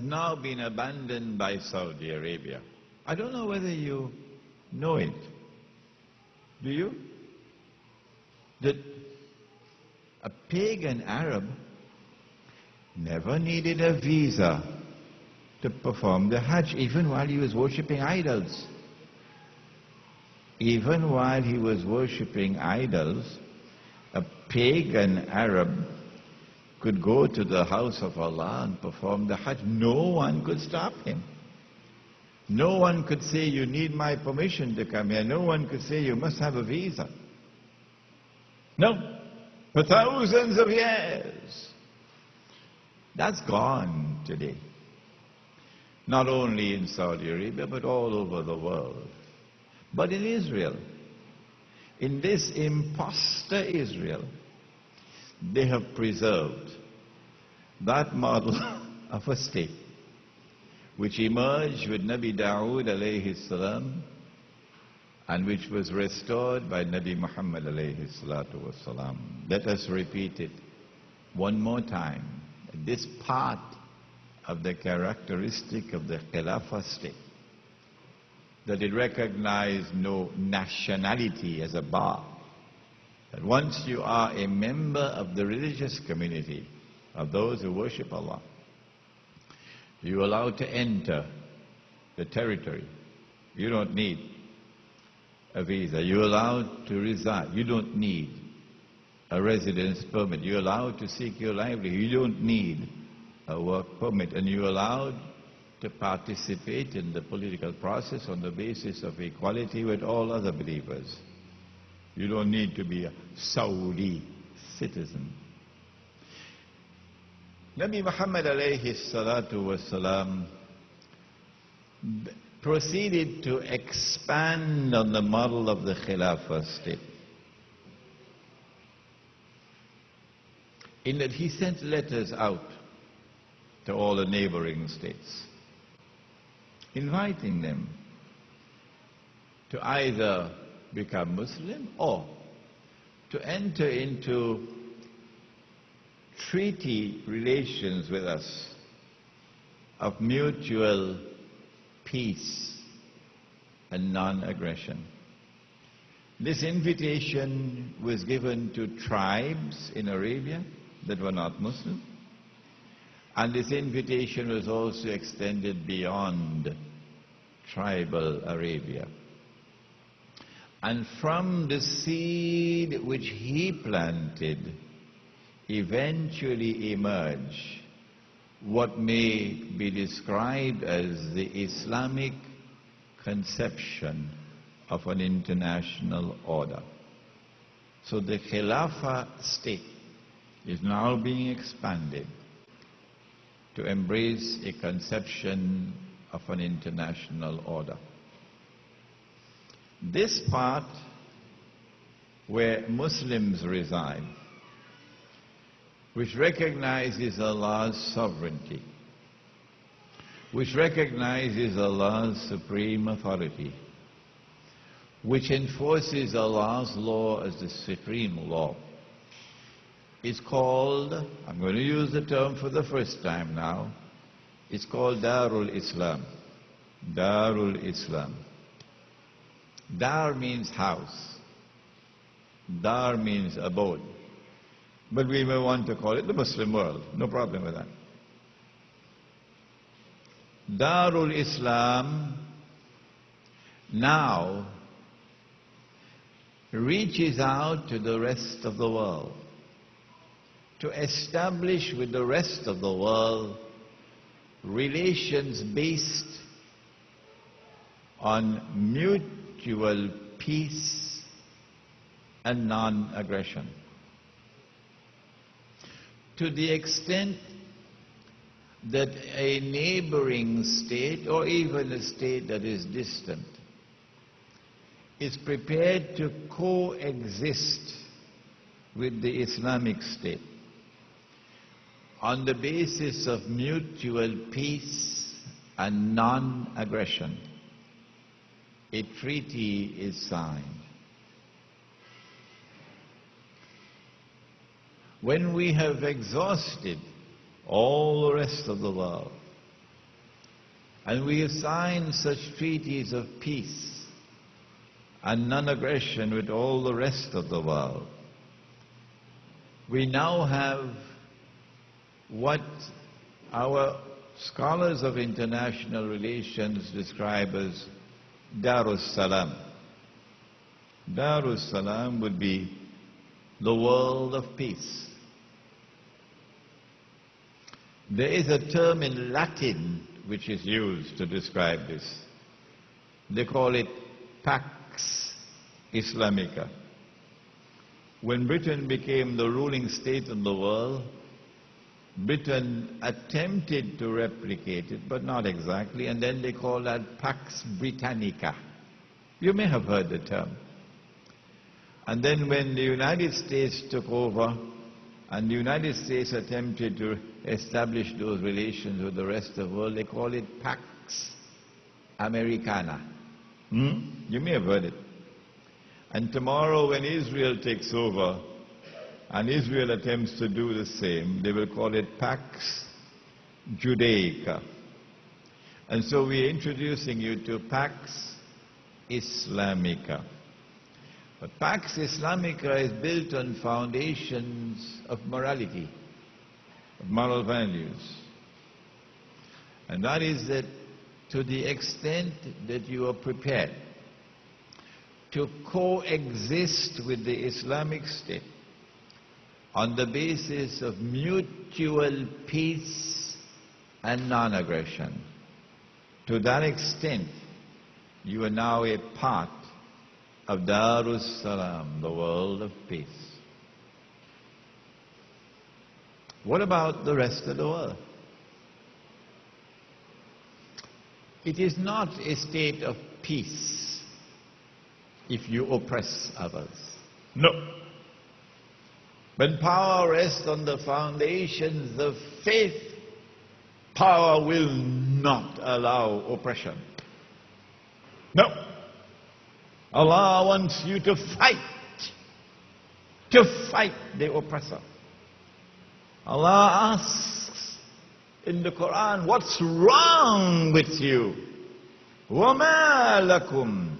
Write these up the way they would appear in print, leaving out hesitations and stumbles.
now been abandoned by Saudi Arabia. I don't know whether you know it. Do you? That a pagan Arab never needed a visa to perform the Hajj, even while he was worshipping idols. Even while he was worshipping idols, a pagan Arab could go to the house of Allah and perform the Hajj. No one could stop him. No one could say, you need my permission to come here. No one could say, you must have a visa. No. For thousands of years. That's gone today. Not only in Saudi Arabia, but all over the world. But in Israel, in this imposter Israel, they have preserved that model of a state which emerged with Nabi Dawood alayhi salam and which was restored by Nabi Muhammad alayhi salatu wasalam. Let us repeat it one more time. This part of the characteristic of the Khilafah state, that it recognized no nationality as a bar. That once you are a member of the religious community of those who worship Allah, you are allowed to enter the territory. You don't need a visa. You're allowed to reside. You don't need a residence permit. You're allowed to seek your livelihood. You don't need a work permit. And you're allowed to participate in the political process on the basis of equality with all other believers. You don't need to be a Saudi citizen. Nabi Muhammad alayhi salatu wasalam proceeded to expand on the model of the Khilafah state, in that he sent letters out to all the neighboring states, inviting them to either become Muslim or to enter into treaty relations with us of mutual peace and non-aggression. This invitation was given to tribes in Arabia that were not Muslim, and this invitation was also extended beyond tribal Arabia. And from the seed which he planted eventually emerged what may be described as the Islamic conception of an international order. So the Khilafah state is now being expanded to embrace a conception of an international order. This part where Muslims reside, which recognizes Allah's sovereignty, which recognizes Allah's supreme authority, which enforces Allah's law as the supreme law, is called, I'm going to use the term for the first time now, it's called Darul Islam. Darul Islam. Dar means house. Dar means abode. But we may want to call it the Muslim world. No problem with that. Darul Islam now reaches out to the rest of the world to establish with the rest of the world relations based on mutual peace and non-aggression. To the extent that a neighboring state, or even a state that is distant, is prepared to coexist with the Islamic State on the basis of mutual peace and non-aggression, a treaty is signed. When we have exhausted all the rest of the world And we have signed such treaties of peace and non-aggression with all the rest of the world. We now have what our scholars of international relations describe as Darus Salam. Darus Salam would be the world of peace. There is a term in Latin which is used to describe this. They call it Pax Islamica. When Britain became the ruling state in the world, Britain attempted to replicate it, but not exactly, and then they call that Pax Britannica. You may have heard the term. And then when the United States took over, and the United States attempted to establish those relations with the rest of the world, they call it Pax Americana. You may have heard it. And tomorrow when Israel takes over, and Israel attempts to do the same, they will call it Pax Judaica. And so we're introducing you to Pax Islamica. But Pax Islamica is built on foundations of morality, of moral values. And that is that to the extent that you are prepared to coexist with the Islamic State on the basis of mutual peace and non-aggression, to that extent you are now a part of Darus Salam, the world of peace. What about the rest of the world? It is not a state of peace if you oppress others. No. When power rests on the foundations of faith, power will not allow oppression. No. Allah wants you to fight the oppressor. Allah asks in the Quran, what's wrong with you? وَمَا لَكُمْ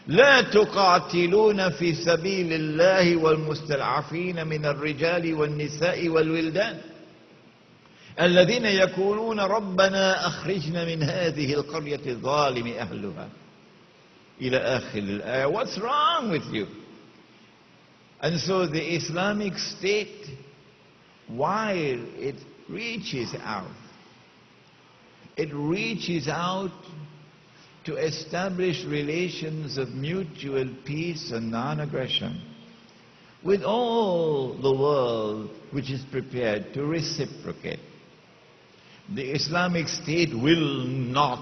لا تقاتلون في سبيل الله والمستضعفين من الرجال والنساء والولدان الذين يقولون ربنا أخرجنا من هذه القرية الظالم أهلها إلى آخر الآية. What's wrong with you? And so the Islamic State, while it reaches out to establish relations of mutual peace and non-aggression with all the world which is prepared to reciprocate. The Islamic State will not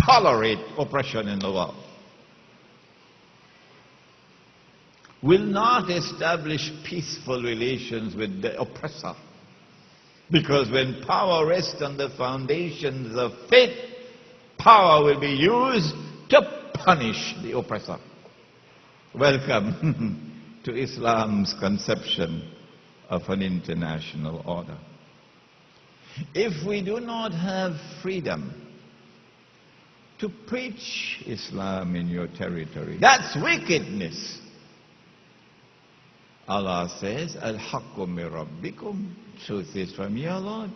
tolerate oppression in the world, will not establish peaceful relations with the oppressor, because when power rests on the foundations of faith, power will be used to punish the oppressor. Welcome to Islam's conception of an international order. If we do not have freedom to preach Islam in your territory, that's wickedness. Allah says, Al-haqqu min rabbikum, truth is from your Lord.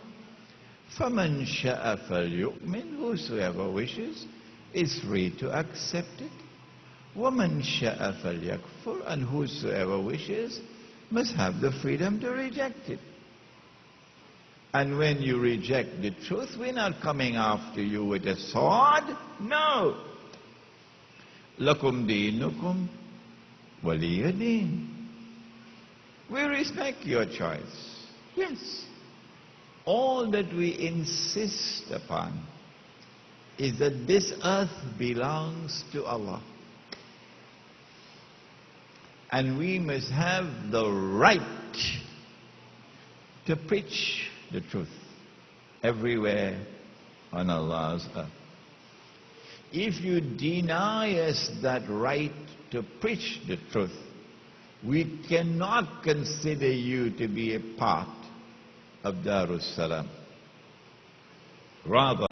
فَمَنْ شَاءَ فَلْيُؤْمِنْ, whosoever wishes is free to accept it. وَمَنْ شَاءَ فَلْيَكْفُرْ, and whosoever wishes must have the freedom to reject it. And when you reject the truth, we're not coming after you with a sword. No. لَكُمْ دِينُكُمْ وَلِيَ دِينِ. We respect your choice. Yes. All that we insist upon is that this earth belongs to Allah. And we must have the right to preach the truth everywhere on Allah's earth. If you deny us that right to preach the truth, we cannot consider you to be a part of Darus Salam. Rather,